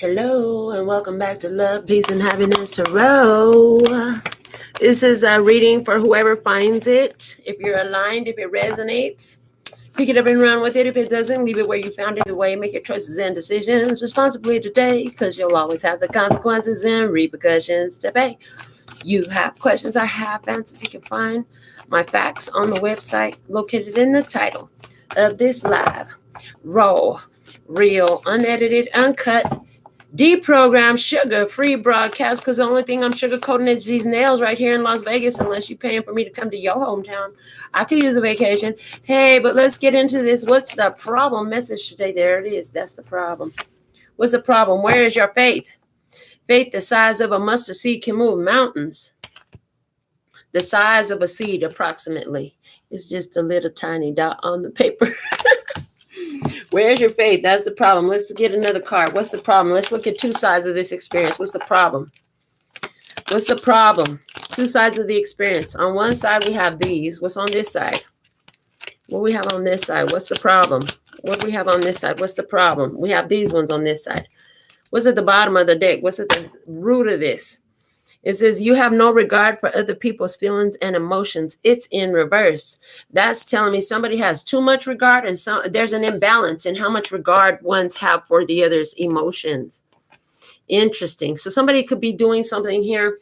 Hello and welcome back to Love, Peace, and Happiness Tarot. This is a reading for whoever finds it. If you're aligned, if it resonates, pick it up and run with it. If it doesn't, leave it where you found it. Either way, make your choices and decisions responsibly today, because you'll always have the consequences and repercussions to pay. You have questions, I have answers. You can find my facts on the website located in the title of this live. Raw, real, unedited, uncut, deprogrammed, sugar-free broadcast, because the only thing I'm sugarcoating is these nails right here in Las Vegas, unless you're paying for me to come to your hometown. I could use a vacation. Hey, but let's get into this. What's the problem? Message today. There it is. That's the problem. What's the problem? Where is your faith? Faith the size of a mustard seed can move mountains. The size of a seed, approximately. It's just a little tiny dot on the paper. Where's your faith? That's the problem. Let's get another card. What's the problem? Let's look at two sides of this experience. What's the problem? What's the problem? Two sides of the experience. On one side, we have these. What's on this side? What do we have on this side? What's the problem? What do we have on this side? What's the problem? We have these ones on this side. What's at the bottom of the deck? What's at the root of this? It says, you have no regard for other people's feelings and emotions. It's in reverse. That's telling me somebody has too much regard, and there's an imbalance in how much regard ones have for the other's emotions. Interesting. So somebody could be doing something here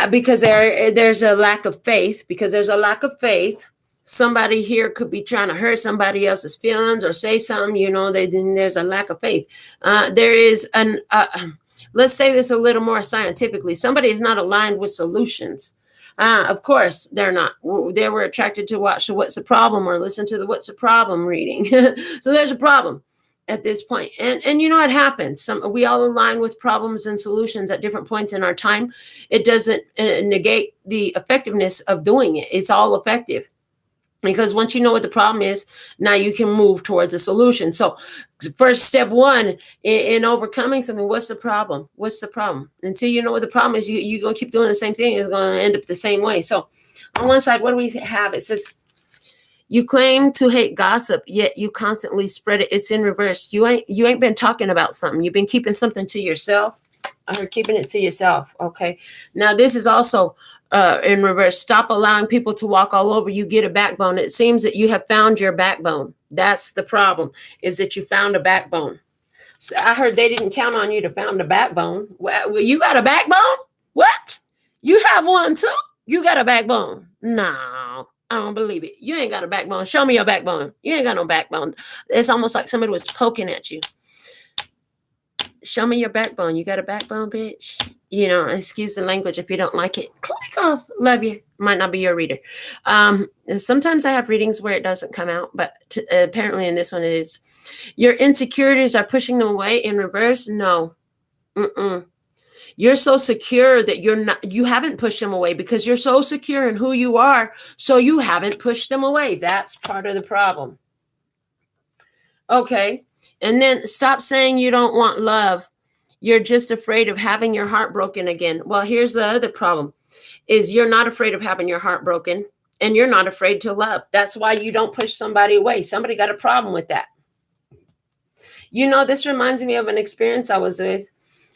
because there's a lack of faith. Because there's a lack of faith, somebody here could be trying to hurt somebody else's feelings or say something, then there's a lack of faith. There is let's say this a little more scientifically. Somebody is not aligned with solutions. Of course, they're not. They were attracted to watch the What's the Problem or listen to the What's the Problem reading. So there's a problem at this point. And it happens. We all align with problems and solutions at different points in our time. It doesn't negate the effectiveness of doing it. It's all effective. Because once you know what the problem is, now you can move towards a solution. So first step one in overcoming something, what's the problem? What's the problem? Until you know what the problem is, you're going to keep doing the same thing. It's going to end up the same way. So on one side, what do we have? It says, you claim to hate gossip, yet you constantly spread it. It's in reverse. You ain't been talking about something. You've been keeping something to yourself. Or keeping it to yourself. Okay. Now this is also in reverse. Stop allowing people to walk all over you. Get a backbone. It seems that you have found your backbone. That's the problem, is that you found a backbone. So I heard they didn't count on you to found a backbone. Well, you got a backbone? What? You have one too? You got a backbone? No, I don't believe it. You ain't got a backbone. Show me your backbone. You ain't got no backbone. It's almost like somebody was poking at you. Show me your backbone. You got a backbone, bitch? Excuse the language if you don't like it. Click off. Love you. Might not be your reader. Sometimes I have readings where it doesn't come out, but apparently in this one it is. Your insecurities are pushing them away in reverse? No. You're so secure that you haven't pushed them away because you're so secure in who you are, so you haven't pushed them away. That's part of the problem. Okay. And then stop saying you don't want love. You're just afraid of having your heart broken again. Well, here's the other problem, is you're not afraid of having your heart broken, and you're not afraid to love. That's why you don't push somebody away. Somebody got a problem with that. This reminds me of an experience I was with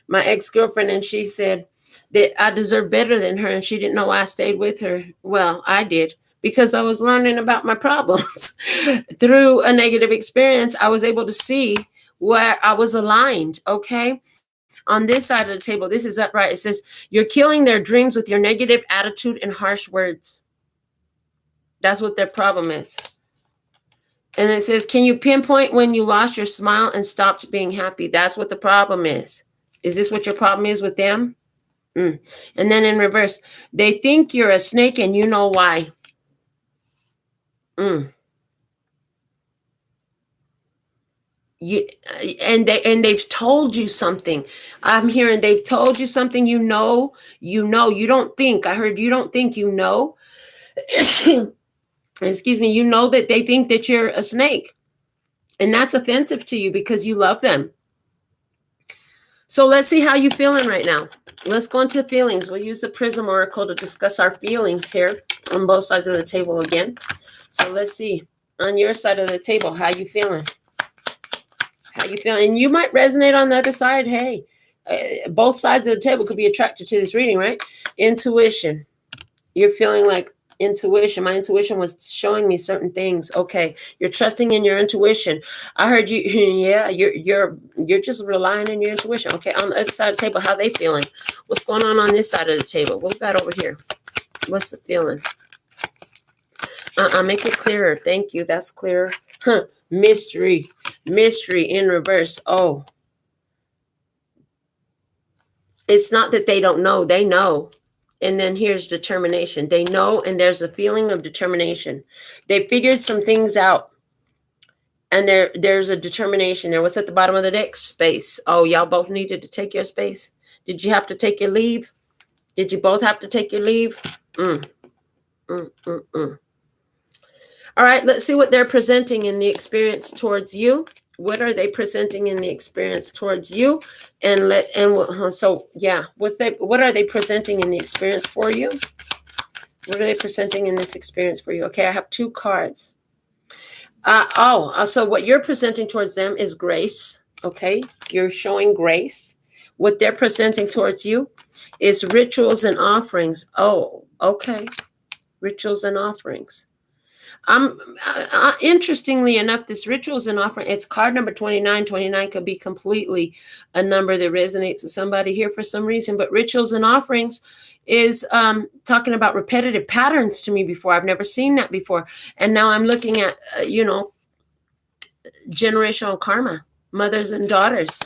my ex-girlfriend, and she said that I deserve better than her, and she didn't know why I stayed with her. Well, I did. Because I was learning about my problems. Through a negative experience, I was able to see where I was aligned, okay? On this side of the table, this is upright. It says, you're killing their dreams with your negative attitude and harsh words. That's what their problem is. And it says, can you pinpoint when you lost your smile and stopped being happy? That's what the problem is. Is this what your problem is with them? And then in reverse, they think you're a snake and you know why. They've told you something. I'm hearing they've told you something. You don't think. I heard you don't think you know. Excuse me. You know that they think that you're a snake, and that's offensive to you because you love them. So let's see how you're feeling right now. Let's go into feelings. We'll use the Prism Oracle to discuss our feelings here on both sides of the table again. So let's see on your side of the table, how you feeling? How you feeling? And you might resonate on the other side. Hey, both sides of the table could be attracted to this reading, right? Intuition. You're feeling like intuition. My intuition was showing me certain things. Okay, you're trusting in your intuition. I heard you. Yeah, you're just relying on your intuition. Okay, on the other side of the table, how they feeling? What's going on this side of the table? What we got over here? What's the feeling? I'll make it clearer. Thank you. That's clearer. Mystery in reverse. Oh, it's not that they don't know. They know. And then here's determination. They know, and there's a feeling of determination. They figured some things out. And there's a determination there. What's at the bottom of the deck? Space. Oh, y'all both needed to take your space. Did you have to take your leave? Did you both have to take your leave? All right, let's see what they're presenting in the experience towards you. What are they presenting in the experience towards you? What are they presenting in the experience for you? What are they presenting in this experience for you? Okay, I have 2 cards. So what you're presenting towards them is grace. Okay, you're showing grace. What they're presenting towards you is rituals and offerings. Oh, okay, rituals and offerings. Interestingly enough, this rituals and offering, it's card number 29. 29 could be completely a number that resonates with somebody here for some reason, but rituals and offerings is talking about repetitive patterns to me before. I've never seen that before. And now I'm looking at, generational karma, mothers and daughters.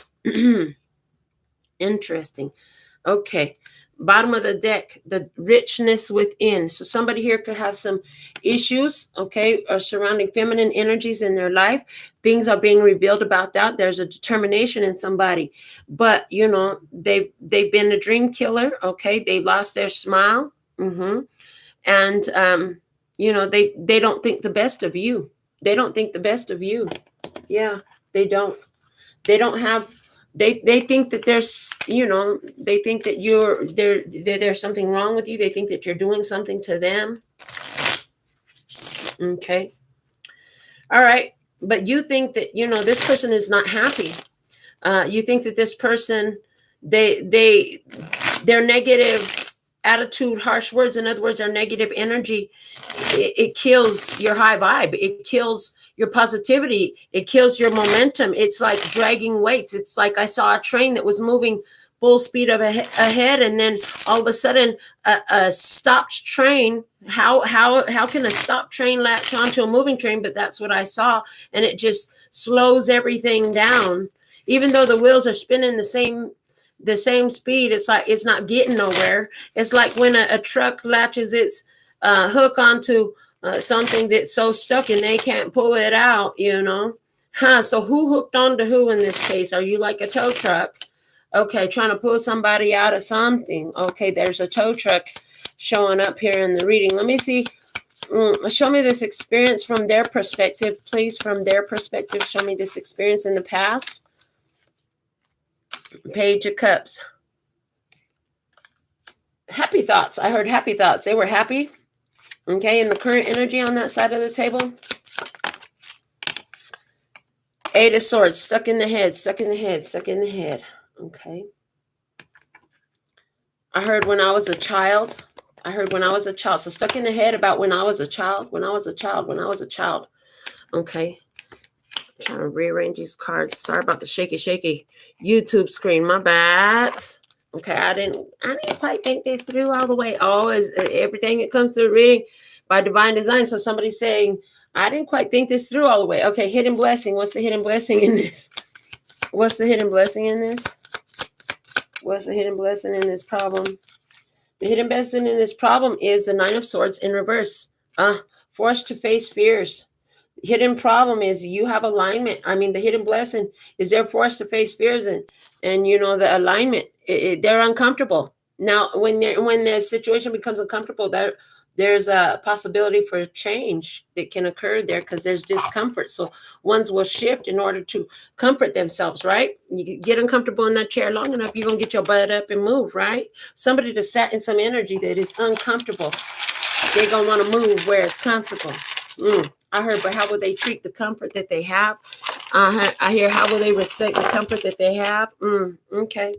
Interesting. Okay. Bottom of the deck, the richness within. So somebody here could have some issues, okay, or surrounding feminine energies in their life. Things are being revealed about that. There's a determination in somebody, but they've been a dream killer. Okay, they lost their smile, and they don't think the best of you. They don't think the best of you. Yeah, they don't. They don't have. They think that there's, they think that there's something wrong with you. They think that you're doing something to them. Okay. All right. But you think that, this person is not happy. You think that this person, their negative attitude, harsh words, in other words, their negative energy, it kills your high vibe. It kills your positivity. It kills your momentum. It's like dragging weights. It's like I saw a train that was moving full speed ahead, and then all of a sudden a stopped train. How can a stopped train latch onto a moving train? But that's what I saw, and it just slows everything down. Even though the wheels are spinning the same speed, it's like it's not getting nowhere. It's like when a truck latches its hook onto something that's so stuck and they can't pull it out, So who hooked onto who in this case? Are you like a tow truck? Okay, trying to pull somebody out of something. Okay, there's a tow truck showing up here in the reading. Let me see. Show me this experience from their perspective, please. From their perspective, show me this experience in the past. Page of Cups. Happy thoughts. I heard happy thoughts. They were happy. Okay, and the current energy on that side of the table. 8 of Swords, stuck in the head. Okay. I heard when I was a child. So stuck in the head about when I was a child. Okay. I'm trying to rearrange these cards. Sorry about the shaky YouTube screen. My bad. Okay, I didn't quite think this through all the way. Oh, is everything that comes through reading by divine design. So somebody's saying, I didn't quite think this through all the way. Okay, hidden blessing. What's the hidden blessing in this? What's the hidden blessing in this problem? The hidden blessing in this problem is the 9 of Swords in reverse. Forced to face fears. Hidden problem is you have alignment. I mean, the hidden blessing is they're forced to face fears and the alignment. They're uncomfortable. Now, when the situation becomes uncomfortable, there's a possibility for change that can occur there because there's discomfort. So ones will shift in order to comfort themselves, right? You get uncomfortable in that chair long enough, you're going to get your butt up and move, right? Somebody that sat in some energy that is uncomfortable, they're going to want to move where it's comfortable. I heard, but how would they treat the comfort that they have? I hear, how will they respect the comfort that they have? Okay.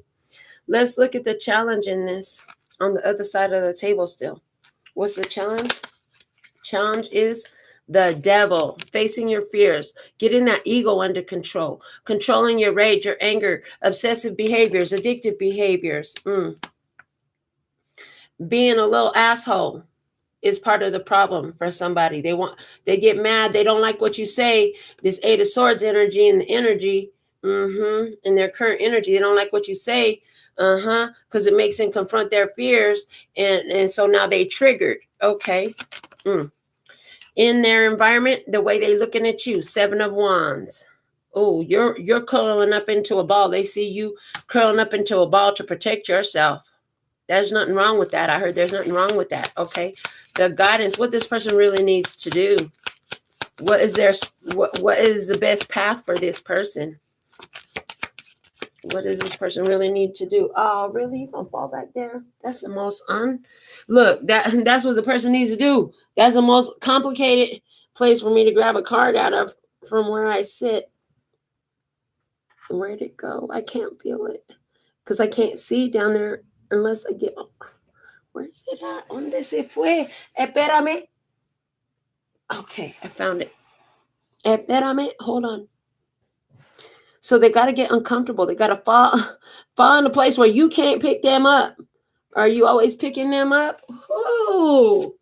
Let's look at the challenge in this on the other side of the table still. What's the challenge? Challenge is the devil, facing your fears, getting that ego under control, controlling your rage, your anger, obsessive behaviors, addictive behaviors. Being a little asshole is part of the problem for somebody. They get mad. They don't like what you say. This Eight of Swords energy and the energy, in their current energy, they don't like what you say, because it makes them confront their fears, and so now they triggered. Okay. In their environment, the way they looking at you, Seven of Wands. Oh, you're curling up into a ball. They see you curling up into a ball to protect yourself. There's nothing wrong with that. I heard there's nothing wrong with that. Okay. The guidance, what this person really needs to do. What is the best path for this person? What does this person really need to do? Oh, really? You gonna fall back there? That's the most look, that's what the person needs to do. That's the most complicated place for me to grab a card out of from where I sit. Where'd it go? I can't feel it. Because I can't see down there unless I get. Where's it at? ¿Dónde se fue? Espérame. Okay, I found it. Espérame. Hold on. So they got to get uncomfortable. They got to fall in a place where you can't pick them up. Are you always picking them up? Oh,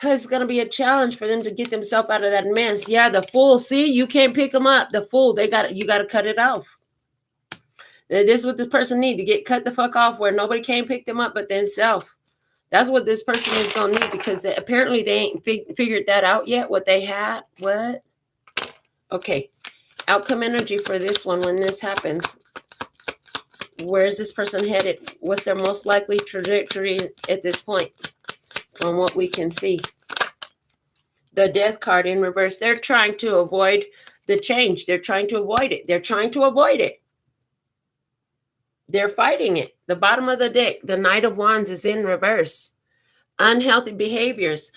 it's going to be a challenge for them to get themselves out of that mess. Yeah, the Fool. See, you can't pick them up. The Fool. You got to cut it off. This is what this person need to get cut the fuck off, where nobody can pick them up but themselves. That's what this person is going to need, because apparently they ain't figured that out yet, what they had. What? Okay. Outcome energy for this one when this happens. Where is this person headed? What's their most likely trajectory at this point from what we can see? The Death card in reverse. They're trying to avoid the change. They're trying to avoid it. They're trying to avoid it. They're fighting it. The bottom of the deck, the Knight of Wands is in reverse. Unhealthy behaviors.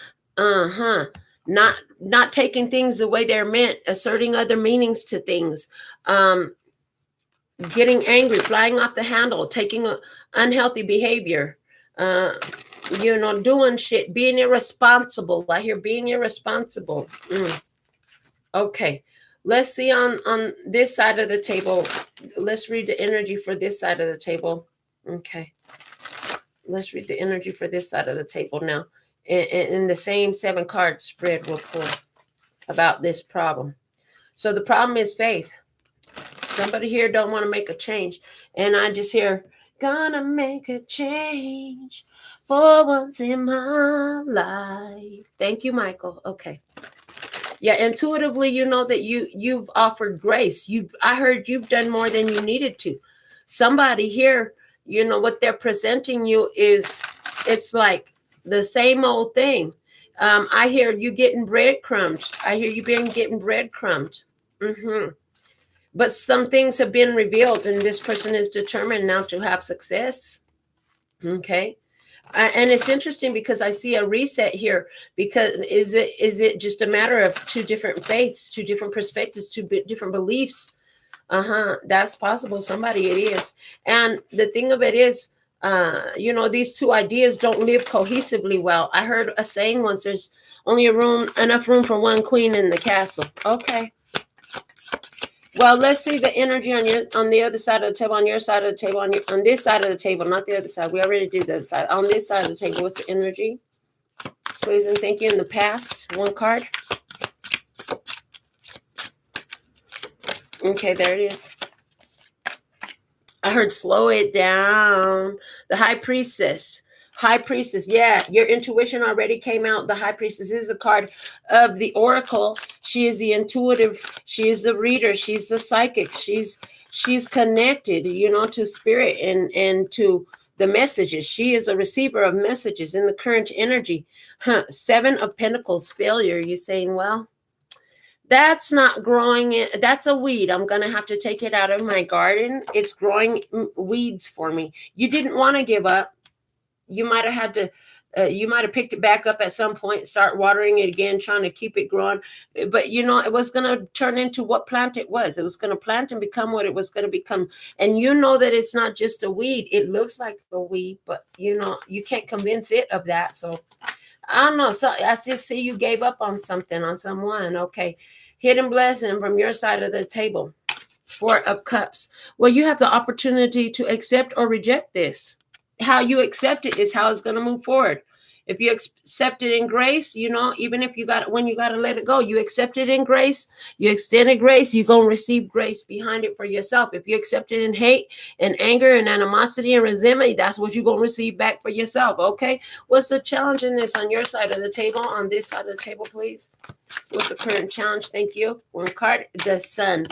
Not taking things the way they're meant, asserting other meanings to things, getting angry, flying off the handle, taking unhealthy behavior, doing shit, being irresponsible. I hear being irresponsible. Okay. Let's see on this side of the table. Let's read the energy for this side of the table. Okay. Let's read the energy for this side of the table now. In the same 7 card spread we'll pull about this problem. So the problem is faith. Somebody here don't want to make a change. And I just hear, gonna make a change for once in my life. Thank you, Michael. Okay. Yeah, intuitively, you know that you've offered grace. I heard you've done more than you needed to. Somebody here, what they're presenting you is, it's like the same old thing. I hear you getting breadcrumbs. I hear you getting breadcrumbed. But some things have been revealed, and this person is determined now to have success. Okay. And it's interesting because I see a reset here, because is it just a matter of 2 different faiths, 2 different perspectives, 2 different beliefs? That's possible. Somebody it is. And the thing of it is, these 2 ideas don't live cohesively well. I heard a saying once, there's only enough room for 1 queen in the castle. Okay. Well, let's see the energy on the other side of the table, on your side of the table, on this side of the table, not the other side. We already did the other side. On this side of the table, what's the energy? Please and thank you. In the past, 1 card. Okay, there it is. I heard slow it down. The High Priestess. High Priestess. Yeah, your intuition already came out. The High Priestess is a card of the Oracle. She is the intuitive. She is the reader. She's the psychic. She's connected, to spirit and to the messages. She is a receiver of messages in the current energy. 7 of Pentacles, failure. You're saying, well, that's not growing. That's a weed. I'm going to have to take it out of my garden. It's growing weeds for me. You didn't want to give up. You might have had to You might have picked it back up at some point, start watering it again, trying to keep it growing. But it was going to turn into what plant it was. It was going to plant and become what it was going to become. And you know that it's not just a weed. It looks like a weed, but you can't convince it of that. So I don't know. So I just see you gave up on something, on someone. Okay. Hidden blessing from your side of the table. 4 of Cups. Well, you have the opportunity to accept or reject this. How you accept it is how it's going to move forward. If you accept it in grace, even if when you got to let it go, you accept it in grace, you extended grace, you're going to receive grace behind it for yourself. If you accept it in hate and anger and animosity and resentment, that's what you're going to receive back for yourself. Okay. What's the challenge in this on your side of the table? On this side of the table, please. What's the current challenge? Thank you. 1 card, the Sun.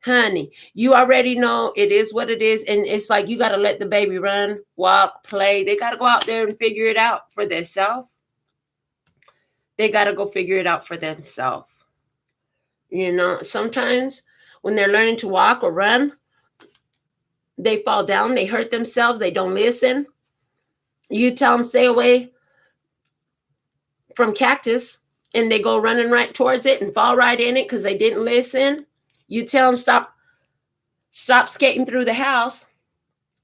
Honey, you already know it is what it is. And it's like you got to let the baby run, walk, play. They got to go out there and figure it out for themselves. They got to go figure it out for themselves. Sometimes when they're learning to walk or run, they fall down, they hurt themselves, they don't listen. You tell them stay away from cactus and they go running right towards it and fall right in it because they didn't listen. You tell them stop skating through the house.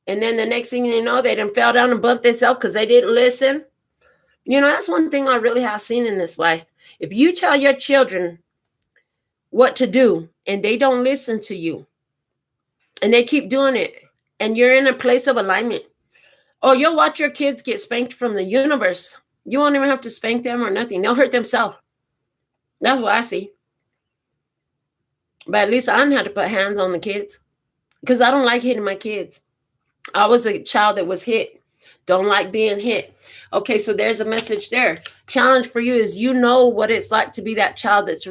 And then the next thing you know, they done fell down and bumped themselves because they didn't listen. That's one thing I really have seen in this life. If you tell your children what to do and they don't listen to you and they keep doing it and you're in a place of alignment, you'll watch your kids get spanked from the universe. You won't even have to spank them or nothing. They'll hurt themselves. That's what I see. But at least I didn't have to put hands on the kids because I don't like hitting my kids. I was a child that was hit. Don't like being hit. Okay, so there's a message there. Challenge for you is what it's like to be that child that's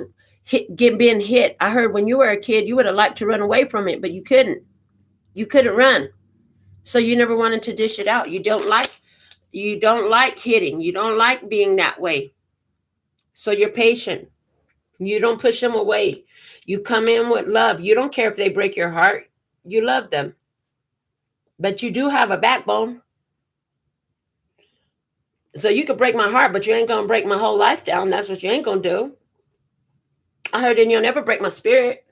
being hit. I heard when you were a kid, you would have liked to run away from it, but you couldn't. You couldn't run. So you never wanted to dish it out. You don't like hitting. You don't like being that way. So you're patient. You don't push them away. You come in with love. You don't care if they break your heart. You love them. But you do have a backbone. So you could break my heart, but you ain't going to break my whole life down. That's what you ain't going to do. I heard, and you'll never break my spirit.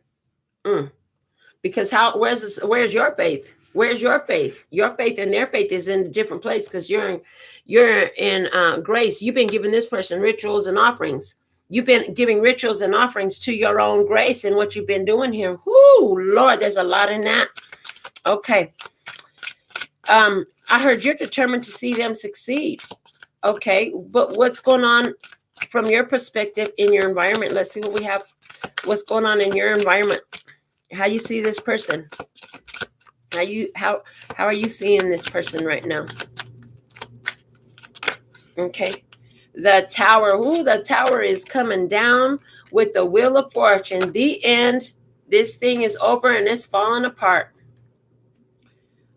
Because where's your faith? Where's your faith? Your faith and their faith is in a different place because you're in grace. You've been giving this person rituals and offerings. You've been giving rituals and offerings to your own grace and what you've been doing here. Whoo, Lord, there's a lot in that. Okay. I heard you're determined to see them succeed. Okay, but what's going on from your perspective in your environment? Let's see what we have. What's going on in your environment? How you see this person? How are you seeing this person right now? Okay. The Tower. The Tower is coming down with the Wheel of Fortune. The end. This thing is over and it's falling apart.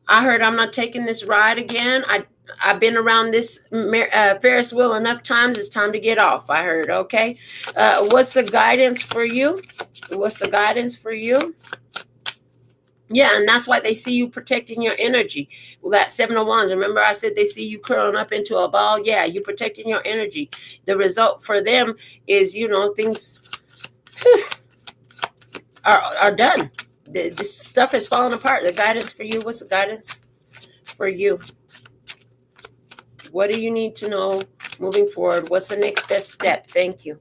I heard I'm not taking this ride again. I've been around this Ferris wheel enough times. It's time to get off. I heard. Okay. What's the guidance for you? What's the guidance for you? Yeah, and that's why they see you protecting your energy. Well, that 7 of Wands, remember I said they see you curling up into a ball? Yeah, you protecting your energy. The result for them is, things are done. This stuff is falling apart. The guidance for you, what's the guidance for you? What do you need to know moving forward? What's the next best step? Thank you.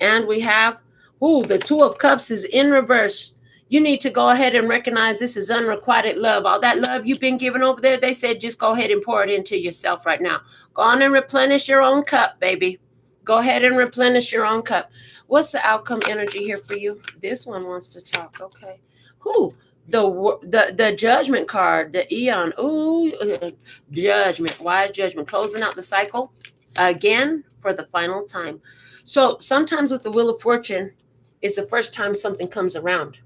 And we have, the 2 of Cups is in reverse. You need to go ahead and recognize this is unrequited love. All that love you've been giving over there, they said just go ahead and pour it into yourself right now. Go on and replenish your own cup, baby. Go ahead and replenish your own cup. What's the outcome energy here for you? This one wants to talk. Okay. The Judgment card, the Eon. Judgment. Wise judgment. Closing out the cycle again for the final time. So sometimes with the Wheel of Fortune, it's the first time something comes around.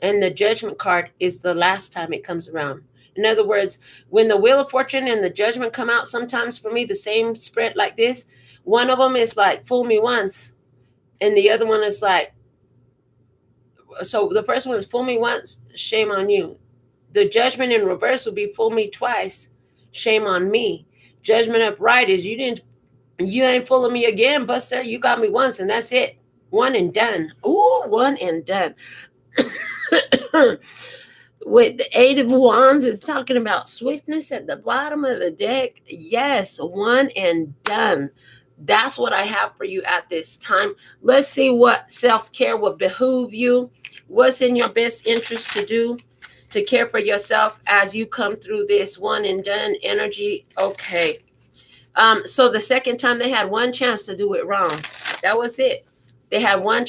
And the Judgment card is the last time it comes around. In other words, when the Wheel of Fortune and the Judgment come out, sometimes for me, the same spread like this, one of them is like, fool me once. And the other one is like, so the first one is fool me once, shame on you. The Judgment in reverse will be fool me twice, shame on me. Judgment upright is you ain't fooling me again, Buster. You got me once and that's it. One and done. Ooh, one and done. With the Eight of Wands is talking about swiftness at the bottom of the deck. Yes, one and done. That's what I have for you at this time. Let's see what self-care will behoove you. What's in your best interest to do to care for yourself as you come through this one and done energy. Okay. So the second time they had one chance to do it wrong. That was it. They had one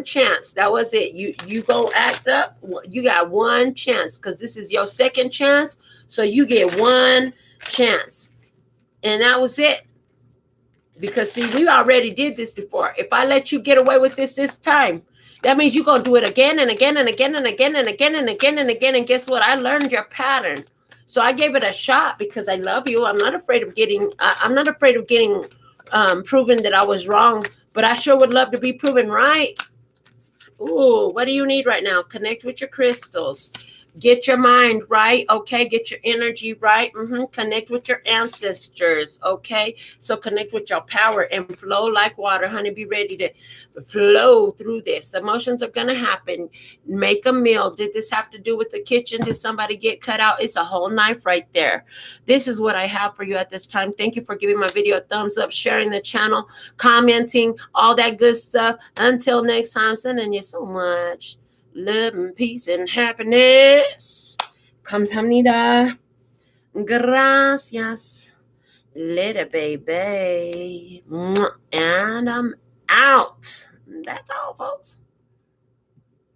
chance. That was it. You go act up. You got one chance because this is your second chance. So you get one chance. And that was it. Because see, we already did this before. If I let you get away with this time, that means you're going to do it again and again and again and again and again and again and again. And guess what? I learned your pattern. So I gave it a shot because I love you. I'm not afraid of getting proven that I was wrong, but I sure would love to be proven right. Ooh, what do you need right now? Connect with your crystals. Get your mind right, okay? Get your energy right. Connect with your ancestors, okay? So connect with your power and flow like water, honey. Be ready to flow through this. Emotions are going to happen. Make a meal. Did this have to do with the kitchen? Did somebody get cut out? It's a whole knife right there. This is what I have for you at this time. Thank you for giving my video a thumbs up, sharing the channel, commenting, all that good stuff. Until next time, sending you so much love and peace and happiness. Kamsahamnida. Gracias. Later, baby. And I'm out. That's all, folks.